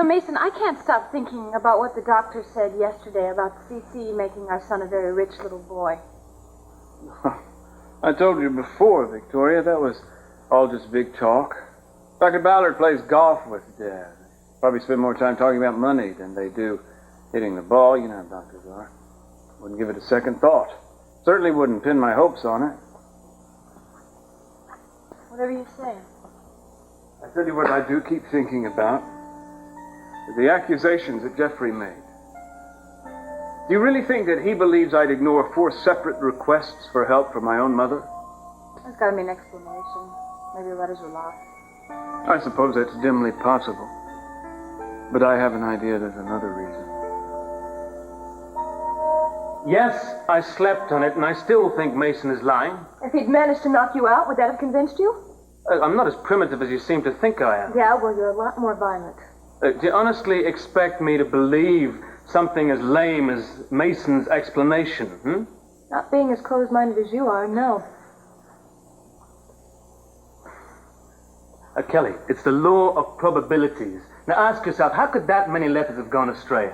Mason, I can't stop thinking about what the doctor said yesterday about CC making our son a very rich little boy. I told you before, Victoria, that was all just big talk. Dr. Ballard plays golf with Dad. Probably spend more time talking about money than they do hitting the ball. You know how doctors are. Wouldn't give it a second thought. Certainly wouldn't pin my hopes on it. Whatever you say. I tell you what I do keep thinking about. The accusations that Jeffrey made. Do you really think that he believes I'd ignore 4 separate requests for help from my own mother? There's got to be an explanation. Maybe the letters were lost. I suppose that's dimly possible. But I have an idea there's another reason. Yes, I slept on it, and I still think Mason is lying. If he'd managed to knock you out, would that have convinced you? I'm not as primitive as you seem to think I am. Yeah, well, you're a lot more violent. Do you honestly expect me to believe something as lame as Mason's explanation, Not being as closed-minded as you are, no. Kelly, it's the law of probabilities. Now ask yourself, how could that many letters have gone astray,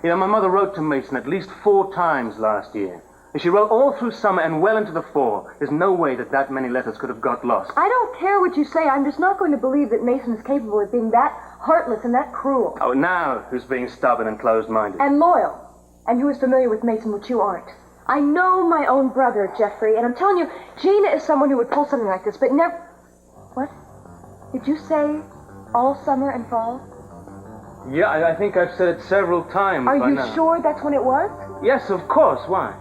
You know, my mother wrote to Mason at least 4 times last year. And she wrote all through summer and well into the fall. There's no way that many letters could have got lost. I don't care what you say. I'm just not going to believe that Mason is capable of being that heartless and that cruel. Oh, now who's being stubborn and closed-minded? And loyal. And who is familiar with Mason, which you aren't. I know my own brother, Jeffrey, and I'm telling you, Gina is someone who would pull something like this, but never... What? Did you say all summer and fall? Yeah, I think I've said it several times by now. Are you sure that's when it was? Yes, of course. Why?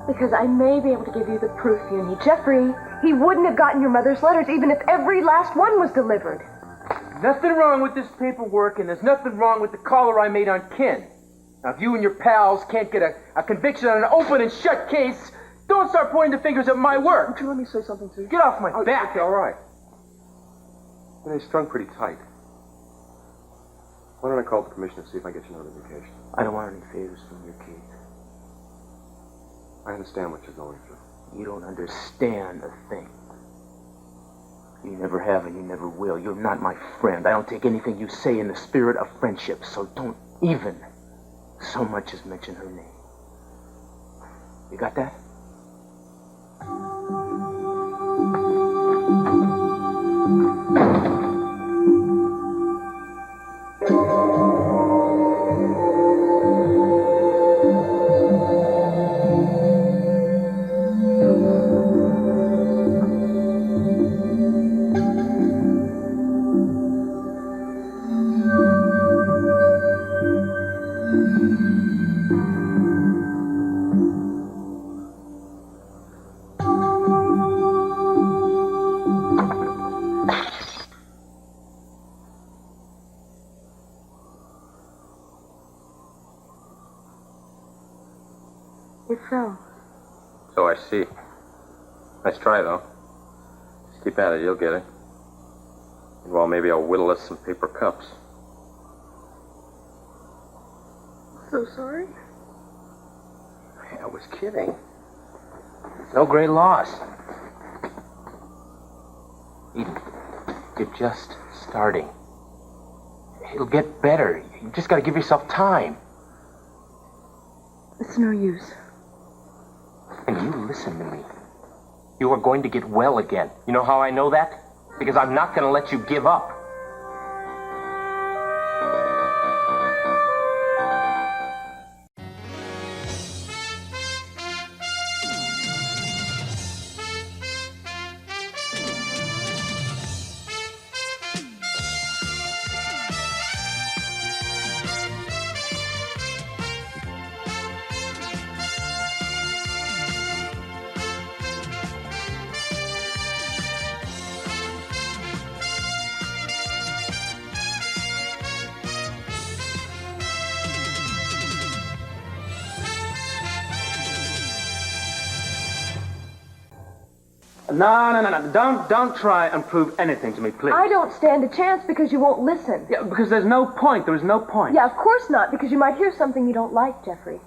Because I may be able to give you the proof you need. Jeffrey, he wouldn't have gotten your mother's letters even if every last one was delivered. Nothing wrong with this paperwork, and there's nothing wrong with the caller I made on Ken. Now, if you and your pals can't get a conviction on an open and shut case, don't start pointing the fingers at my work. Would you let me say something to you? Get off my back. Okay, all right. They're strung pretty tight. Why don't I call the commission and see if I get you another vacation? I don't want any favors from your kids. I understand what you're going through. You don't understand a thing. You never have and you never will. You're not my friend. I don't take anything you say in the spirit of friendship, so don't even so much as mention her name. You got that? It fell. So I see. Nice try, though. Just keep at it. You'll get it. Well, maybe I'll whittle us some paper cups. So sorry? I was kidding. It's no great loss. Eden, you're just starting. It'll get better. You just got to give yourself time. It's no use. And you listen to me. You are going to get well again. You know how I know that? Because I'm not going to let you give up. No. Don't try and prove anything to me, please. I don't stand a chance because you won't listen. Yeah, because there's no point. There is no point. Yeah, of course not, because you might hear something you don't like, Jeffrey.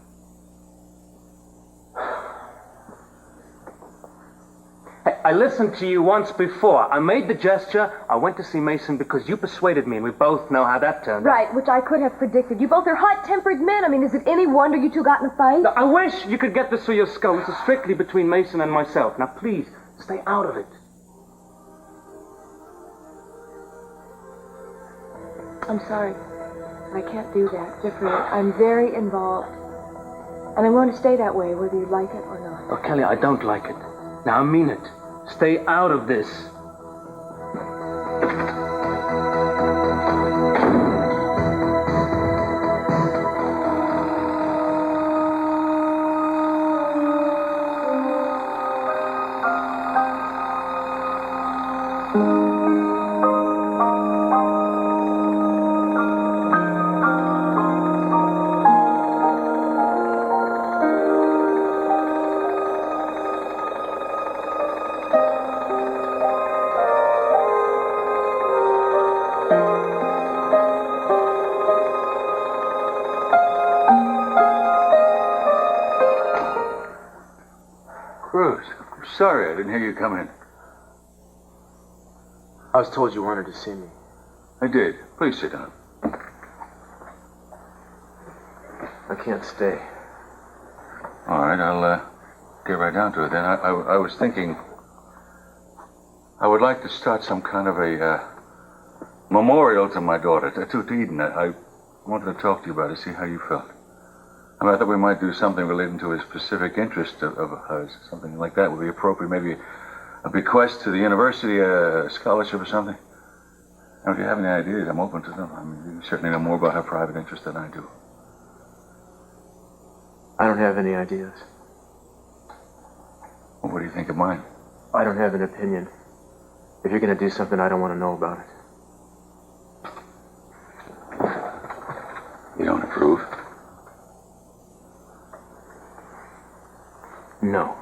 Hey, I listened to you once before. I made the gesture. I went to see Mason because you persuaded me, and we both know how that turned out. Right, which I could have predicted. You both are hot-tempered men. I mean, is it any wonder you two got in a fight? Now, I wish you could get this through your skull. This is strictly between Mason and myself. Now, please, stay out of it. I'm sorry. I can't do that, Jeffrey. I'm very involved. And I'm going to stay that way, whether you like it or not. Oh, Kelly, I don't like it. Now, I mean it. Stay out of this. Sorry, I didn't hear you come in. I was told you wanted to see me. I did. Please sit down. I can't stay. All right, I'll get right down to it then. I was thinking I would like to start some kind of a memorial to my daughter, to Eden. I wanted to talk to you about it, see how you felt. I mean, I thought we might do something relating to a specific interest of hers. Something like that would be appropriate. Maybe a bequest to the university, a scholarship or something. Now, if you have any ideas, I'm open to them. I mean, you certainly know more about her private interest than I do. I don't have any ideas. Well, what do you think of mine? I don't have an opinion. If you're going to do something, I don't want to know about it. You don't approve? No.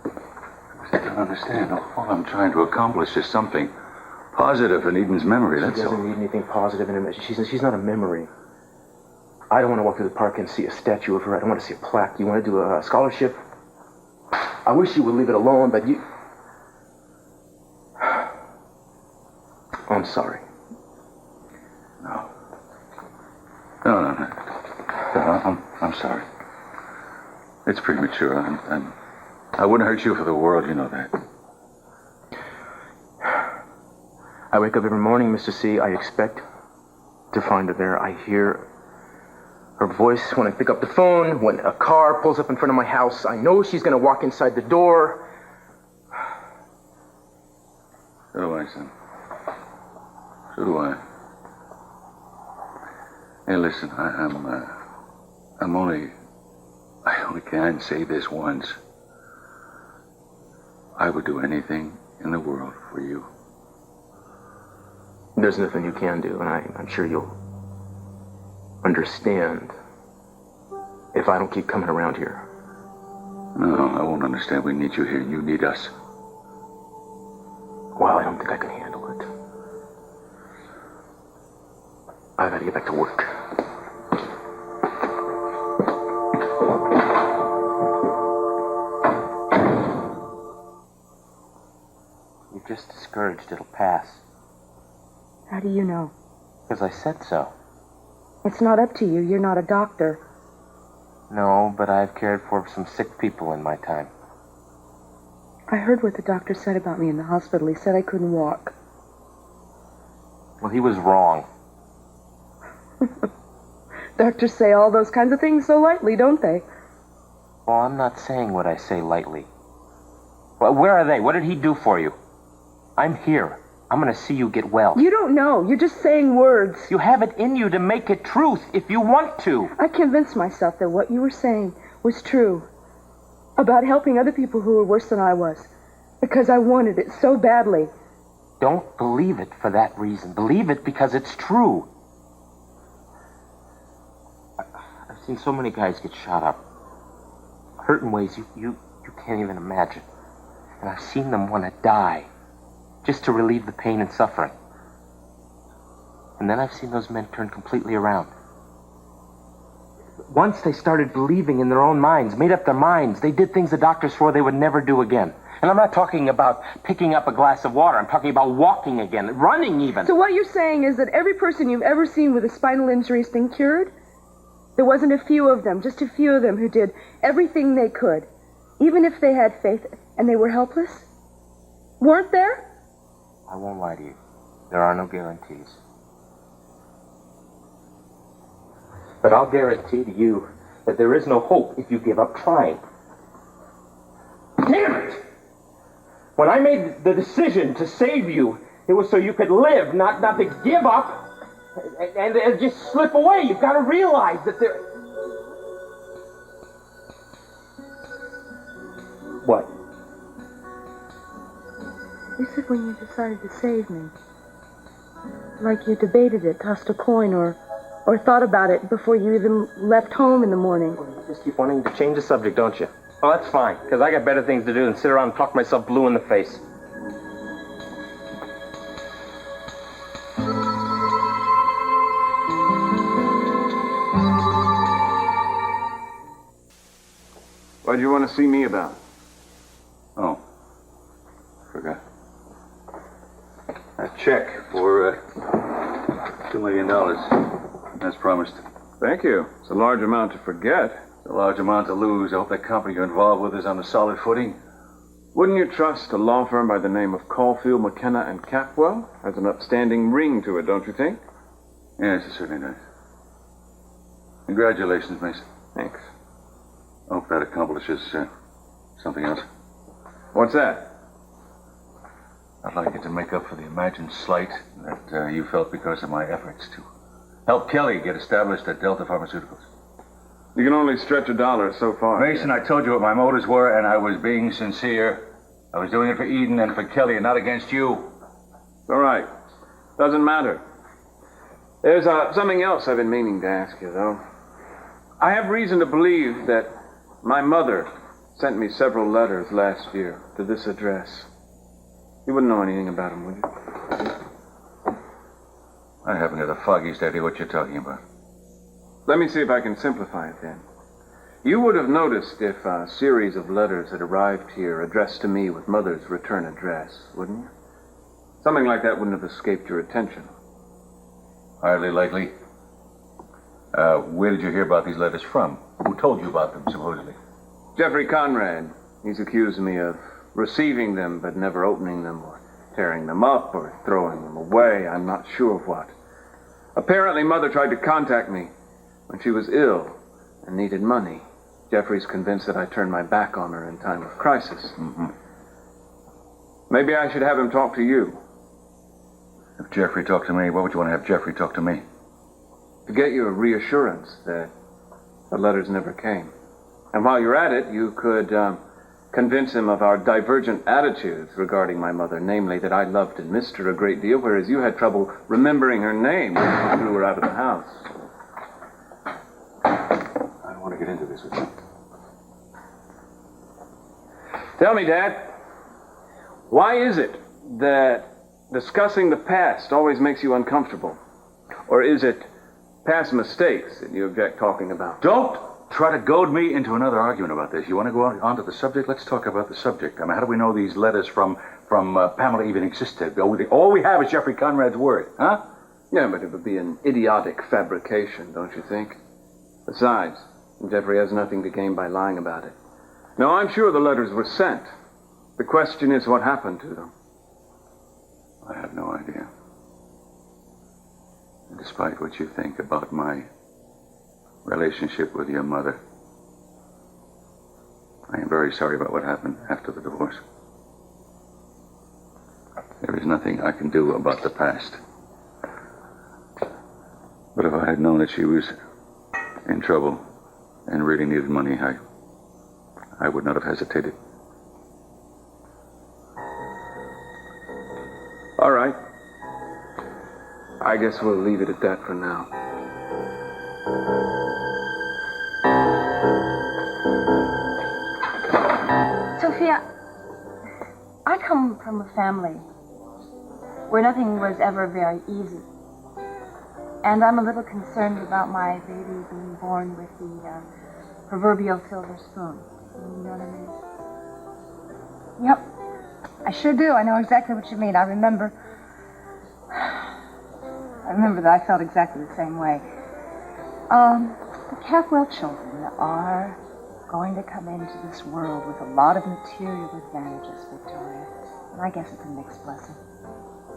I don't understand. All I'm trying to accomplish is something positive in Eden's memory, that's all. She doesn't need anything positive in her. She's not a memory. I don't want to walk through the park and see a statue of her. I don't want to see a plaque. You want to do a scholarship? I wish you would leave it alone, but you... I'm sorry. No. No, I'm sorry. It's premature. I wouldn't hurt you for the world, you know that. I wake up every morning, Mr. C. I expect to find her there. I hear her voice when I pick up the phone. When a car pulls up in front of my house, I know she's going to walk inside the door. So do I, son. So do I. Hey, listen, I only can say this once. I would do anything in the world for you. There's nothing you can do, and I'm sure you'll understand if I don't keep coming around here. No, I won't understand. We need you here, and you need us. Well, I don't think I can handle it. I've got to get back to work. You're just discouraged. It'll pass. How do you know? Because I said so. It's not up to you. You're not a doctor. No, but I've cared for some sick people in my time. I heard what the doctor said about me in the hospital. He said I couldn't walk. Well, he was wrong. Doctors say all those kinds of things so lightly, don't they? Well, I'm not saying what I say lightly. Well, where are they? What did he do for you? I'm here. I'm going to see you get well. You don't know. You're just saying words. You have it in you to make it truth if you want to. I convinced myself that what you were saying was true. About helping other people who were worse than I was. Because I wanted it so badly. Don't believe it for that reason. Believe it because it's true. I've seen so many guys get shot up. Hurt in ways you can't even imagine. And I've seen them want to die. Just to relieve the pain and suffering. And then I've seen those men turn completely around. Once they started believing in their own minds, made up their minds, they did things the doctors swore they would never do again. And I'm not talking about picking up a glass of water. I'm talking about walking again, running even. So what you're saying is that every person you've ever seen with a spinal injury has been cured? There wasn't a few of them, just a few of them who did everything they could, even if they had faith and they were helpless? Weren't there? I won't lie to you. There are no guarantees. But I'll guarantee to you that there is no hope if you give up trying. Damn it! When I made the decision to save you, it was so you could live, not to give up and just slip away. You've got to realize that there... What? You said when you decided to save me, like you debated it, tossed a coin, or thought about it before you even left home in the morning. Well, you just keep wanting to change the subject, don't you? Oh, that's fine, because I got better things to do than sit around and talk myself blue in the face. What do you want to see me about? Oh, forgot. A check for $2 million, as promised. Thank you. It's a large amount to forget. It's a large amount to lose. I hope that company you're involved with is on a solid footing. Wouldn't you trust a law firm by the name of Caulfield, McKenna, and Capwell? Has an upstanding ring to it, don't you think? Yes, it certainly does. Congratulations, Mason. Thanks. I hope that accomplishes something else. What's that? I'd like you to make up for the imagined slight that you felt because of my efforts to help Kelly get established at Delta Pharmaceuticals. You can only stretch $1 so far. Mason, I told you what my motives were, and I was being sincere. I was doing it for Eden and for Kelly, and not against you. It's all right. Doesn't matter. There's something else I've been meaning to ask you, though. I have reason to believe that my mother sent me several letters last year to this address. You wouldn't know anything about them, would you? I haven't got the foggiest idea what you're talking about. Let me see if I can simplify it then. You would have noticed if a series of letters had arrived here addressed to me with Mother's return address, wouldn't you? Something like that wouldn't have escaped your attention. Hardly likely. Where did you hear about these letters from? Who told you about them, supposedly? Jeffrey Conrad. He's accused me of receiving them but never opening them, or tearing them up, or throwing them away. I'm not sure of what. Apparently, Mother tried to contact me when she was ill and needed money. Jeffrey's convinced that I turned my back on her in time of crisis. Mm-hmm. Maybe I should have him talk to you. If Jeffrey talked to me, why would you want to have Jeffrey talk to me? To get you a reassurance that the letters never came. And while you're at it, you could convince him of our divergent attitudes regarding my mother, namely that I loved and missed her a great deal, whereas you had trouble remembering her name when you threw her out of the house. I don't want to get into this with you. Tell me, Dad, why is it that discussing the past always makes you uncomfortable? Or is it past mistakes that you object talking about? Don't try to goad me into another argument about this. You want to go on to the subject? Let's talk about the subject. I mean, how do we know these letters from Pamela even existed? All we have is Jeffrey Conrad's word, huh? Yeah, but it would be an idiotic fabrication, don't you think? Besides, Jeffrey has nothing to gain by lying about it. Now, I'm sure the letters were sent. The question is what happened to them. I have no idea. Despite what you think about my relationship with your mother, I am very sorry about what happened after the divorce. There is nothing I can do about the past. But if I had known that she was in trouble and really needed money, I would not have hesitated. All right. I guess we'll leave it at that for now. Sophia, I come from a family where nothing was ever very easy. And I'm a little concerned about my baby being born with the proverbial silver spoon. You know what I mean? Yep. I sure do. I know exactly what you mean. I remember that I felt exactly the same way. The Capwell children are going to come into this world with a lot of material advantages, Victoria. And I guess it's a mixed blessing.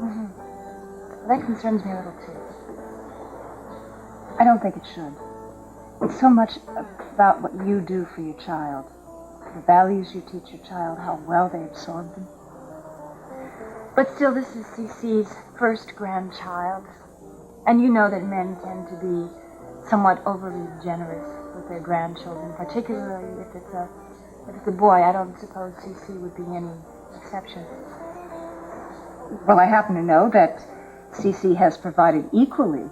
Mm-hmm. That concerns me a little, too. I don't think it should. It's so much about what you do for your child. The values you teach your child, how well they absorb them. But still, this is CC's first grandchild. And you know that men tend to be somewhat overly generous with their grandchildren, particularly if it's a boy. I don't suppose CC would be any exception. Well, I happen to know that CC has provided equally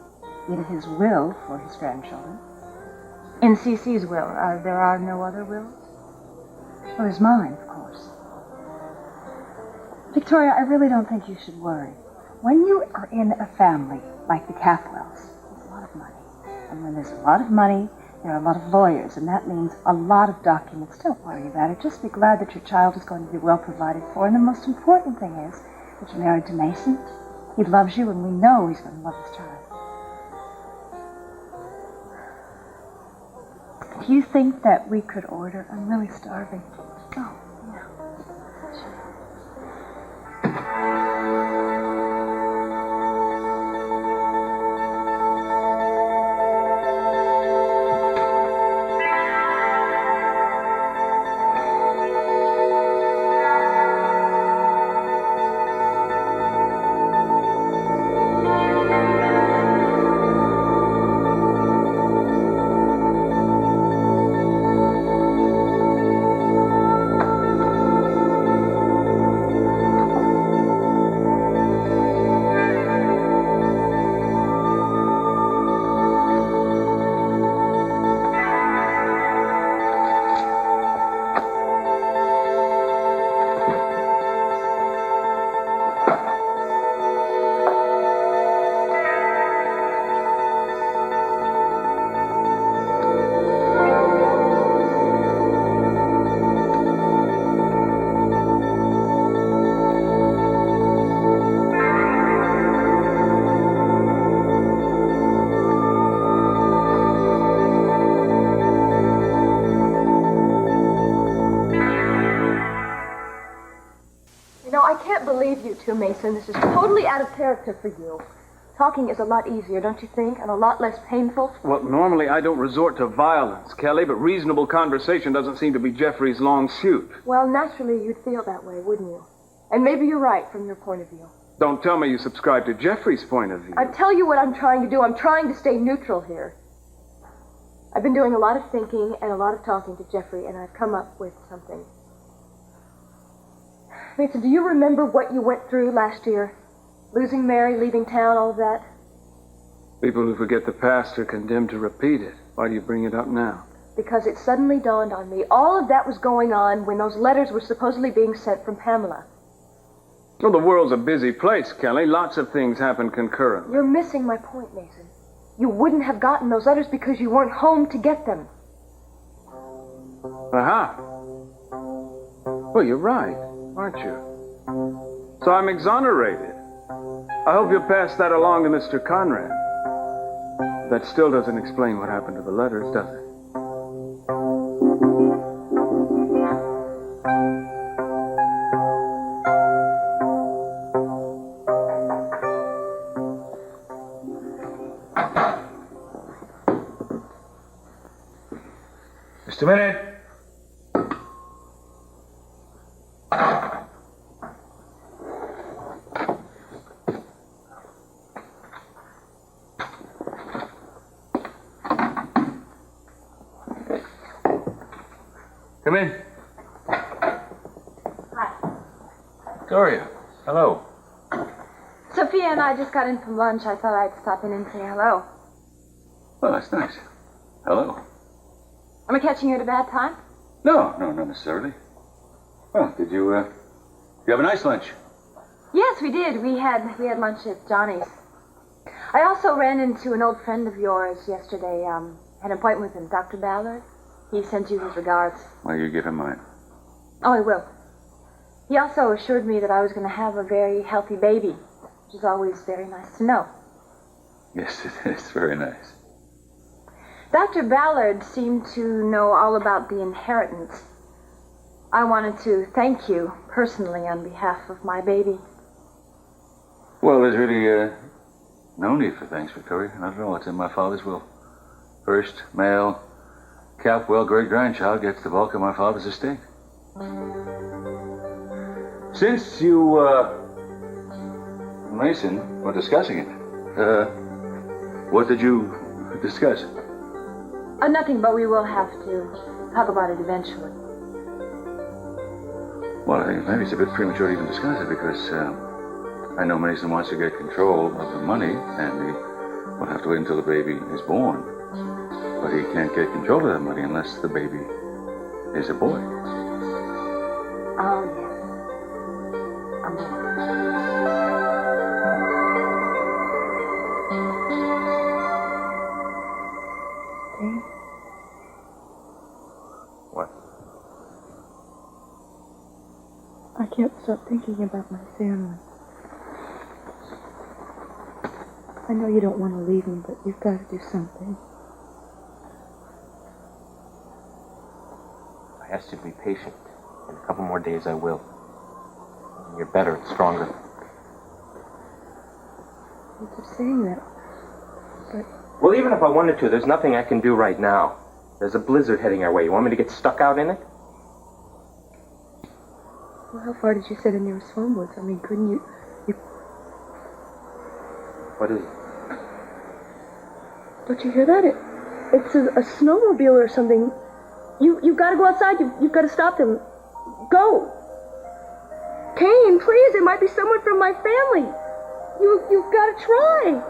in his will for his grandchildren. In CC's will, there are no other wills? Well, there's mine, of course. Victoria, I really don't think you should worry. When you are in a family like the Capwells, there's a lot of money. And when there's a lot of money, there are a lot of lawyers, and that means a lot of documents. Don't worry about it. Just be glad that your child is going to be well provided for. And the most important thing is that you're married to Mason. He loves you, and we know he's going to love his child. Do you think that we could order? I'm really starving. Oh, yeah. Believe you two, Mason. This is totally out of character for you. Talking is a lot easier, don't you think? And a lot less painful. Well, normally I don't resort to violence, Kelly, but reasonable conversation doesn't seem to be Jeffrey's long suit. Well, naturally you'd feel that way, wouldn't you? And maybe you're right from your point of view. Don't tell me you subscribe to Jeffrey's point of view. I'll tell you what I'm trying to do. I'm trying to stay neutral here. I've been doing a lot of thinking and a lot of talking to Jeffrey, and I've come up with something. Mason, do you remember what you went through last year? Losing Mary, leaving town, all of that? People who forget the past are condemned to repeat it. Why do you bring it up now? Because it suddenly dawned on me. All of that was going on when those letters were supposedly being sent from Pamela. Well, the world's a busy place, Kelly. Lots of things happen concurrently. You're missing my point, Mason. You wouldn't have gotten those letters because you weren't home to get them. Aha. Well, you're right, aren't you? So I'm exonerated. I hope you'll pass that along to Mr. Conrad. That still doesn't explain what happened to the letters, does it? Just a minute. Come in. Hi. Victoria, hello. Sophia and I just got in from lunch. I thought I'd stop in and say hello. Well, that's nice. Hello. Am I catching you at a bad time? No, not necessarily. Well, did you have a nice lunch? Yes, we did. We had lunch at Johnny's. I also ran into an old friend of yours yesterday. Had an appointment with him, Dr. Ballard. He sent you his regards. Well, you give him mine. Oh, I will. He also assured me that I was going to have a very healthy baby, which is always very nice to know. Yes, it is very nice. Dr. Ballard seemed to know all about the inheritance. I wanted to thank you personally on behalf of my baby. Well, there's really no need for thanks, Victoria. Not at all. It's in my father's will. First male Capwell great-grandchild gets the bulk of my father's estate. Since you, Mason, were discussing it, what did you discuss? Nothing, but we will have to talk about it eventually. Well, I think maybe it's a bit premature to even discuss it because I know Mason wants to get control of the money, and he will have to wait until the baby is born. But he can't get control of that money unless the baby is a boy. Oh, yes. I'm Dave? What? I can't stop thinking about my family. I know you don't want to leave me, but you've got to do something. I asked you to be patient. In a couple more days, I will. When you're better and stronger. You keep saying that, but Well, even if I wanted to, there's nothing I can do right now. There's a blizzard heading our way. You want me to get stuck out in it? well, how far did you say the nearest phone was? I mean, couldn't you? What is it? Don't you hear that? It's a snowmobile or something. You've got to go outside. You've got to stop them. Go! Cain, please, it might be someone from my family. You've got to try.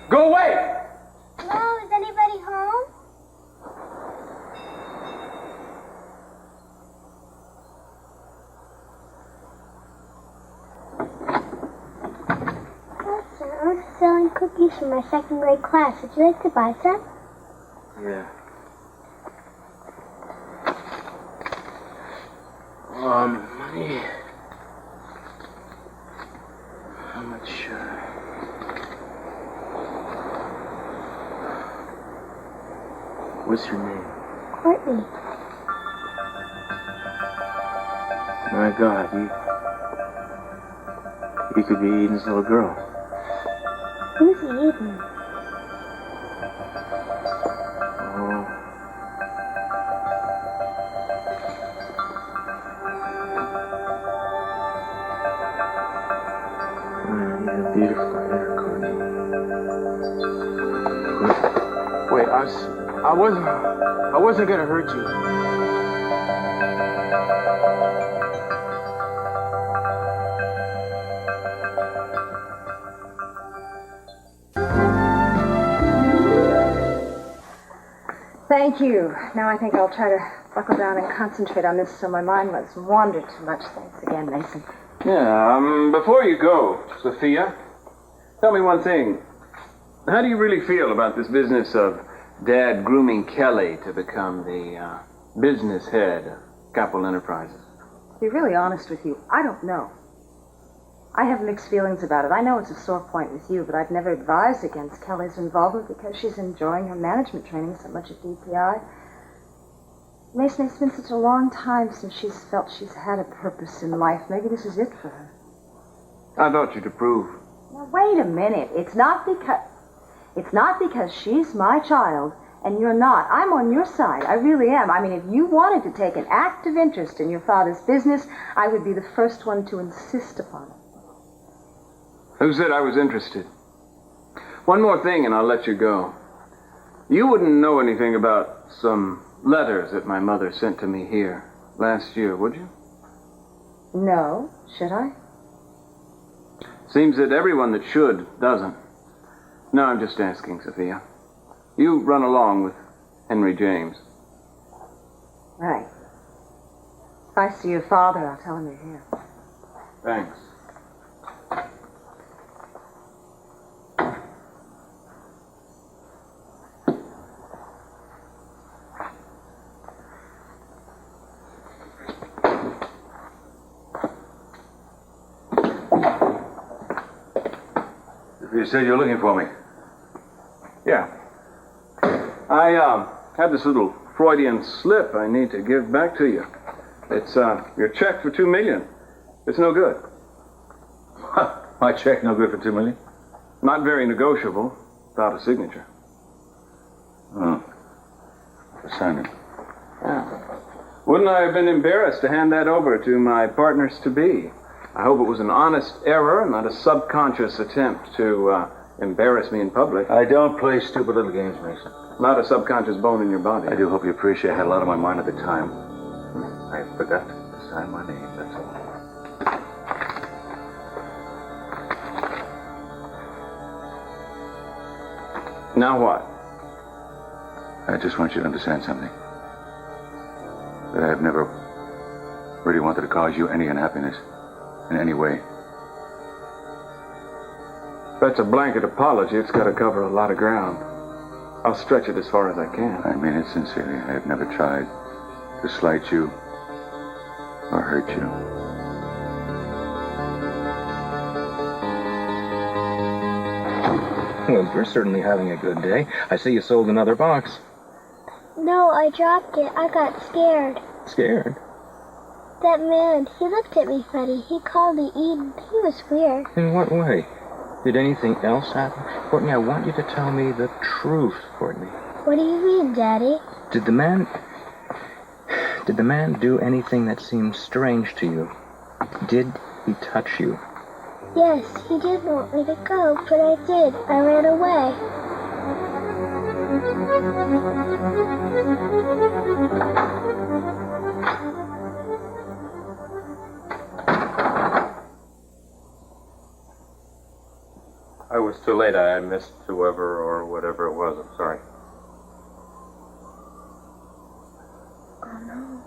Go away! Hello, is anybody home? Listen, I'm selling cookies for my second grade class. Would you like to buy some? Yeah. Money. How much, What's your name? Courtney. My God, you could be Eden's little girl. Who's Eden? Oh. You're beautiful, Courtney. Wait, I wasn't gonna hurt you. Thank you. Now I think I'll try to buckle down and concentrate on this so my mind doesn't wander too much. Thanks again, Mason. Yeah, before you go, Sophia, tell me one thing. How do you really feel about this business of Dad grooming Kelly to become the business head of Capel Enterprises? To be really honest with you, I don't know. I have mixed feelings about it. I know it's a sore point with you, but I've never advised against Kelly's involvement because she's enjoying her management training so much at DPI. Mason, it's been such a long time since she's felt she's had a purpose in life. Maybe this is it for her. I thought you'd approve. Now, wait a minute. It's not because she's my child and you're not. I'm on your side. I really am. I mean, if you wanted to take an active interest in your father's business, I would be the first one to insist upon it. Who said I was interested? One more thing and I'll let you go. You wouldn't know anything about some letters that my mother sent to me here last year, would you? No. Should I? Seems that everyone that should doesn't. No, I'm just asking, Sophia. You run along with Henry James. Right. If I see your father, I'll tell him you're here. Thanks. You said you're looking for me. Yeah. I had this little Freudian slip I need to give back to you. It's your check for $2 million. It's no good. My check no good for $2 million? Not very negotiable without a signature. Oh. Sign it. Yeah. Wouldn't I have been embarrassed to hand that over to my partners-to-be? I hope it was an honest error, not a subconscious attempt to embarrass me in public. I don't play stupid little games, Mason. Not a subconscious bone in your body. I do hope you appreciate I had a lot on my mind at the time. I forgot to sign my name, that's all. Now what? I just want you to understand something. That I've never really wanted to cause you any unhappiness in any way. If that's a blanket apology, it's got to cover a lot of ground. I'll stretch it as far as I can. I mean it sincerely. I've never tried to slight you or hurt you. Well, you're certainly having a good day. I see you sold another box. No, I dropped it. I got scared. Scared? That man, he looked at me funny. He called me Eden. He was weird. In what way? Did anything else happen? Courtney, I want you to tell me the truth, Courtney. What do you mean, Daddy? Did the man do anything that seemed strange to you? Did he touch you? Yes, he did want me to go, but I did. I ran away. I was too late. I missed whoever or whatever it was. I'm sorry. Oh, no.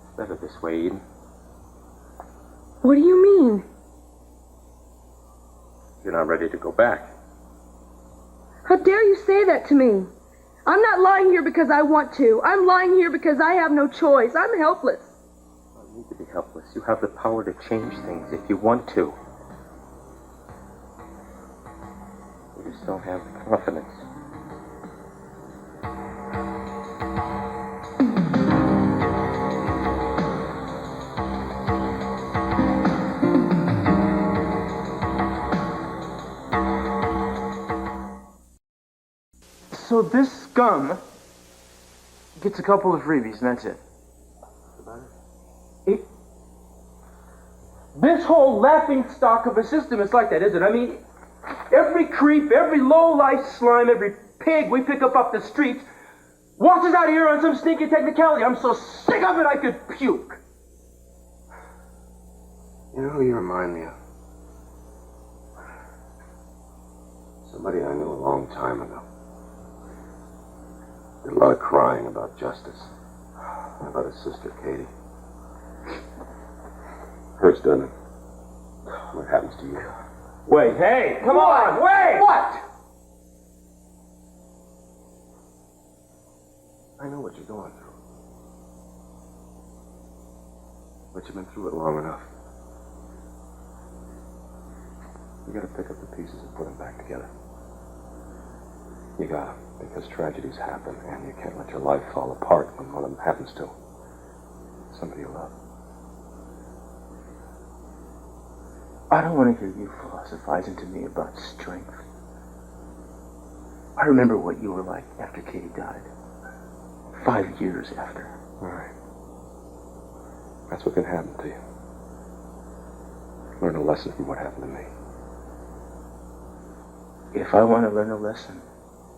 It's better this way, Eden. What do you mean? You're not ready to go back. How dare you say that to me? I'm not lying here because I want to. I'm lying here because I have no choice. I'm helpless. You need to be helpless. You have the power to change things if you want to. You just don't have the confidence. So this scum gets a couple of freebies, and that's it. This whole laughing stock of a system is like that, isn't it? I mean, Every creep, every low-life slime, every pig we pick up off the streets washes out here on some sneaky technicality. I'm so sick of it I could puke. You know who you remind me of? Somebody I knew a long time ago. Did a lot of crying about justice. About his sister, Katie. Hurts, doesn't it? What happens to you? Wait, hey, come on, wait! What? I know what you're going through. But you've been through it long enough. You gotta pick up the pieces and put them back together. You gotta, because tragedies happen, and you can't let your life fall apart when one of them happens to somebody you love. I don't want to hear you philosophizing to me about strength. I remember what you were like after Katie died. 5 years after. All right. That's what can happen to you. Learn a lesson from what happened to me. If I want to learn a lesson,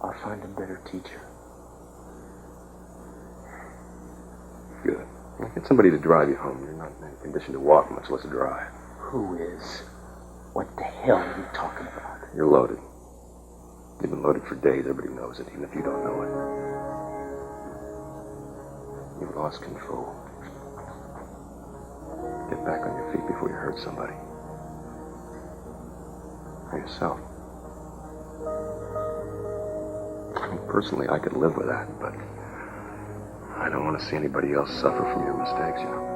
I'll find a better teacher. Good. Get somebody to drive you home. You're not in any condition to walk, much less drive. Who is? What the hell are you talking about? You're loaded. You've been loaded for days. Everybody knows it, even if you don't know it. You've lost control. Get back on your feet before you hurt somebody. For yourself. Personally, I could live with that, but I don't want to see anybody else suffer from your mistakes, you know.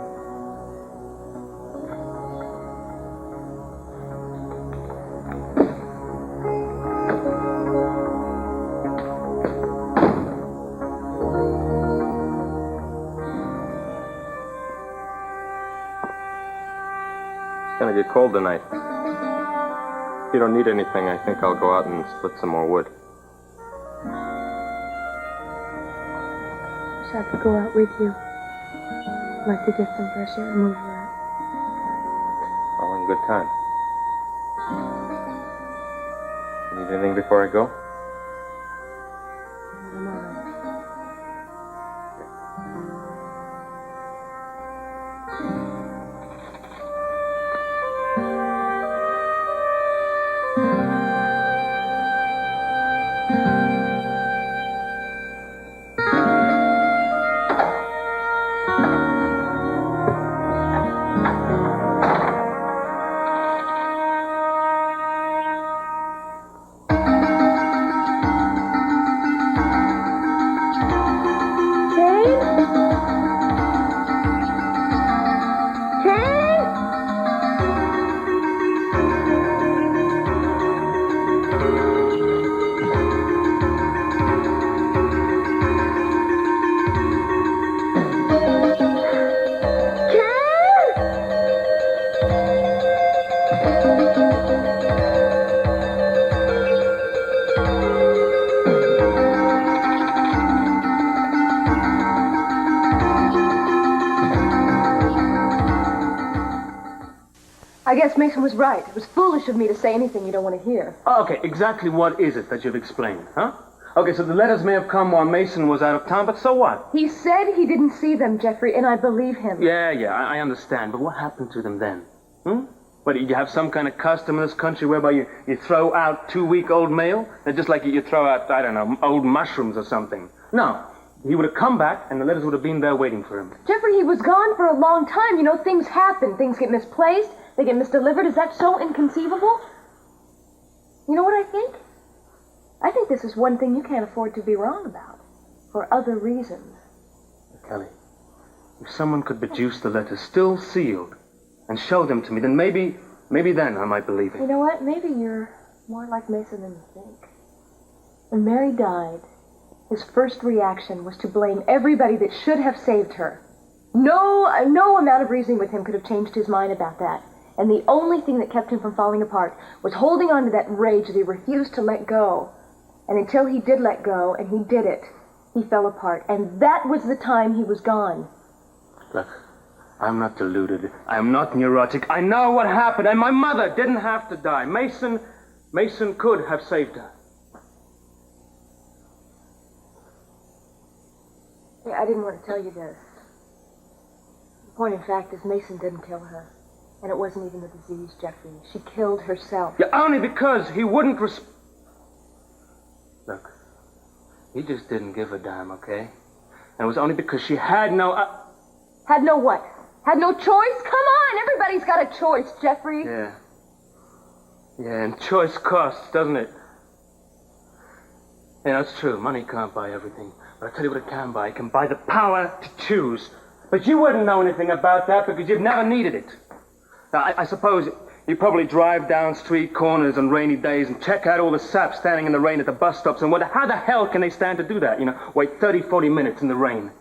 It's gonna get cold tonight. If you don't need anything, I think I'll go out and split some more wood. I could go out with you. I'd like to get some fresh air and move around. All in good time. Need anything before I go? I'm all right. I guess Mason was right. It was foolish of me to say anything you don't want to hear. Okay, exactly what is it that you've explained, huh? Okay, so the letters may have come while Mason was out of town, but so what? He said he didn't see them, Jeffrey, and I believe him. Yeah, I understand, but what happened to them then? What, did you have some kind of custom in this country whereby you throw out 2-week-old mail? They're just like you throw out, I don't know, old mushrooms or something. No, he would have come back and the letters would have been there waiting for him. Jeffrey, he was gone for a long time. You know, things happen. Things get misplaced. They get misdelivered. Is that so inconceivable? You know what I think? I think this is one thing you can't afford to be wrong about. For other reasons. Kelly, if someone could produce the letters still sealed and show them to me, then maybe then I might believe it. You know what? Maybe you're more like Mason than you think. When Mary died, his first reaction was to blame everybody that should have saved her. No amount of reasoning with him could have changed his mind about that. And the only thing that kept him from falling apart was holding on to that rage that he refused to let go. And until he did let go, and he did it, he fell apart. And that was the time he was gone. Look, I'm not deluded. I'm not neurotic. I know what happened, and my mother didn't have to die. Mason Mason could have saved her. Yeah, I didn't want to tell you this. The point in fact is Mason didn't kill her. And it wasn't even a disease, Jeffrey. She killed herself. Yeah, only because he wouldn't Look, he just didn't give a damn, okay? And it was only because she had no... Had no what? Had no choice? Come on, everybody's got a choice, Jeffrey. Yeah. Yeah, and choice costs, doesn't it? Yeah, that's true. Money can't buy everything. But I tell you what it can buy. It can buy the power to choose. But you wouldn't know anything about that because you've never needed it. Now, I suppose you probably drive down street corners on rainy days and check out all the saps standing in the rain at the bus stops and wonder how the hell can they stand to do that? You know, wait 30, 40 minutes in the rain.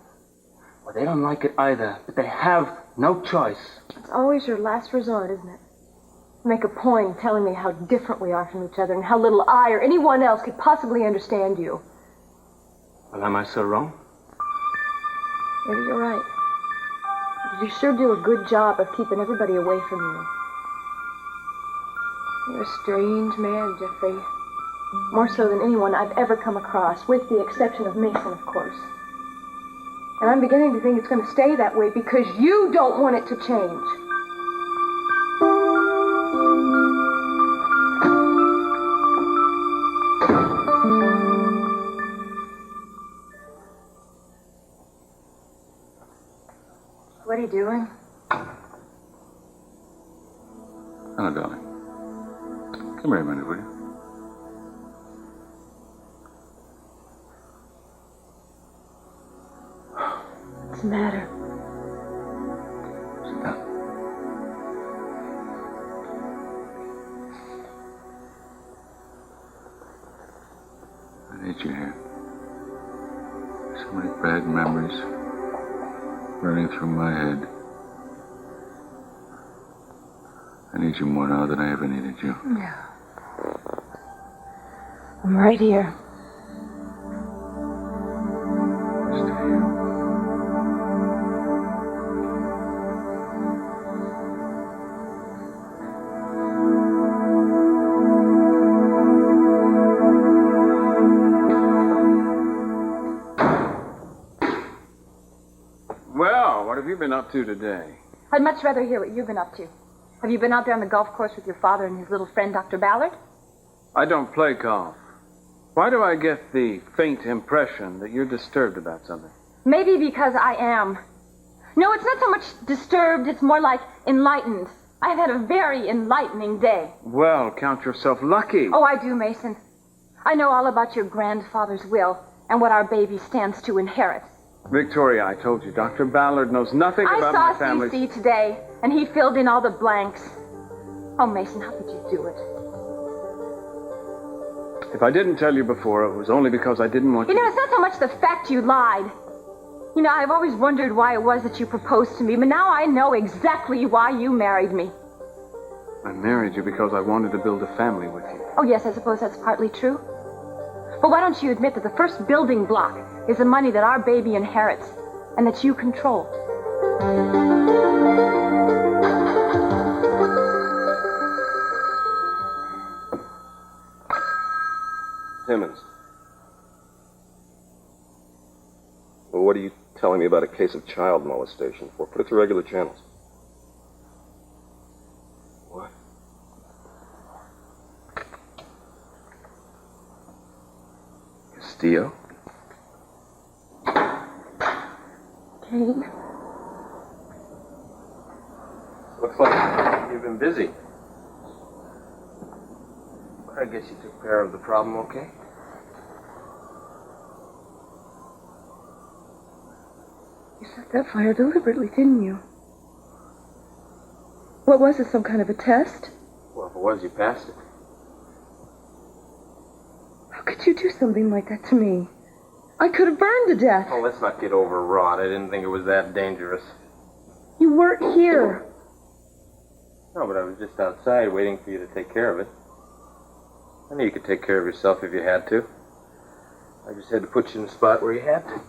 Well, they don't like it either, but they have no choice. It's always your last resort, isn't it? Make a point telling me how different we are from each other and how little I or anyone else could possibly understand you. Well, am I so wrong? Maybe you're right. But you sure do a good job of keeping everybody away from you. You're a strange man, Jeffrey. More so than anyone I've ever come across, with the exception of Mason, of course. And I'm beginning to think it's going to stay that way because you don't want it to change. What are you doing? Hello, darling. Come here a minute, will you? What's the matter? Sit down. I need you here. So many bad memories running through my head. I need you more now than I ever needed you. Yeah. I'm right here. Stay here. Well, what have you been up to today? I'd much rather hear what you've been up to. Have you been out there on the golf course with your father and his little friend, Dr. Ballard? I don't play golf. Why do I get the faint impression that you're disturbed about something? Maybe because I am. No, it's not so much disturbed, it's more like enlightened. I've had a very enlightening day. Well, count yourself lucky. Oh, I do, Mason. I know all about your grandfather's will and what our baby stands to inherit. Victoria, I told you, Dr. Ballard knows nothing I about my saw family. CC today, and he filled in all the blanks. Oh, Mason, how could you do it? If I didn't tell you before, it was only because I didn't want You know, it's not so much the fact you lied. You know, I've always wondered why it was that you proposed to me, but now I know exactly why you married me. I married you because I wanted to build a family with you. Oh, yes, I suppose that's partly true. But why don't you admit that the first building block is the money that our baby inherits and that you control? Simmons. Well, what are you telling me about a case of child molestation for? Put it through regular channels. What? Castillo? Cain? Looks like you've been busy. I guess you took care of the problem okay? You set that fire deliberately, didn't you? What was it, some kind of a test? Well, if it was, you passed it. How could you do something like that to me? I could have burned to death. Oh, let's not get overwrought. I didn't think it was that dangerous. You weren't here. No, but I was just outside waiting for you to take care of it. I knew you could take care of yourself if you had to. I just had to put you in the spot where you had to.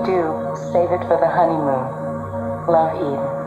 do, save it for the honeymoon. Love, Eden.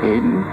Aiden.